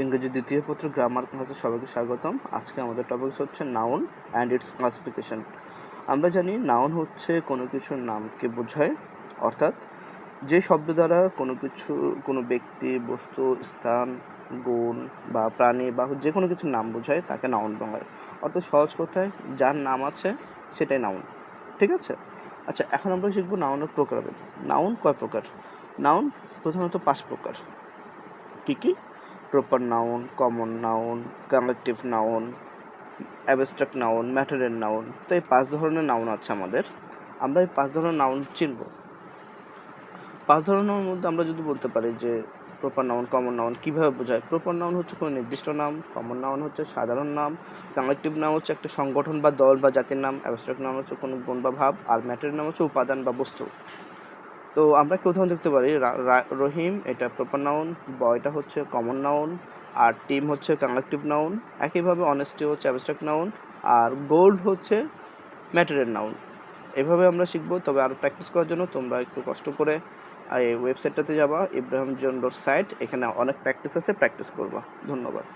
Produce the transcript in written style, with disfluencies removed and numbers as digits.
ইংরেজি দ্বিতীয় পত্র গ্রামার ক্লাসে সবাইকে স্বাগতম। আজকে আমাদের টপিক হচ্ছে নাউন অ্যান্ড ইটস ক্লাসিফিকেশন। আমরা জানি নাউন হচ্ছে কোনো কিছুর নামকে বোঝায়, অর্থাৎ যে শব্দ দ্বারা কোনো ব্যক্তি, বস্তু, স্থান, গুণ বা প্রাণী বা যে কোনো কিছুর নাম বোঝায় তাকে নাউন বলা হয়। অর্থাৎ সহজ কথায় যার নাম আছে সেটাই নাউন। ঠিক আছে? আচ্ছা, এখন আমরা শিখবো নাউনের প্রকারভেদ। নাউন কয় প্রকার? নাউন প্রধানত 5 প্রকার। কি? Proper noun, common noun, collective noun, abstract noun, ম্যাটারের নাউন। তো এই 5 ধরনের নাউন আছে আমাদের। আমরা এই 5 ধরনের নাউন চিনব। 5 ধরনের মধ্যে আমরা যদি বলতে পারি যে প্রপার নাউন, কমন নাউন কীভাবে বোঝায়? প্রপার নাউন হচ্ছে কোনো নির্দিষ্ট নাম, কমন নাউন হচ্ছে সাধারণ নাম, কালেকটিভ নাম হচ্ছে একটা সংগঠন বা দল বা জাতির নাম, অ্যাবস্ট্রাক্ট নাম হচ্ছে কোনো গুণ বা ভাব, আর ম্যাটারের নাম হচ্ছে উপাদান বা বস্তু। তো আমরা একটা উদাহরণ দেখতে পারি, রহিম এটা প্রপার নাউন, বয়টা হচ্ছে কমন নাউন, আর টিম হচ্ছে কালেকটিভ নাউন। একইভাবে অনেস্টি হচ্ছে অ্যাবস্ট্রাক্ট নাউন, আর গোল্ড হচ্ছে ম্যাটেরিয়াল নাউন। এভাবে আমরা শিখবো। তবে আরও প্র্যাকটিস করার জন্য তোমরা একটু কষ্ট করে এই ওয়েবসাইটটাতে যাবা, ইব্রাহিম জন সাইট। এখানে অনেক প্র্যাকটিস আছে, প্র্যাকটিস করবা। ধন্যবাদ।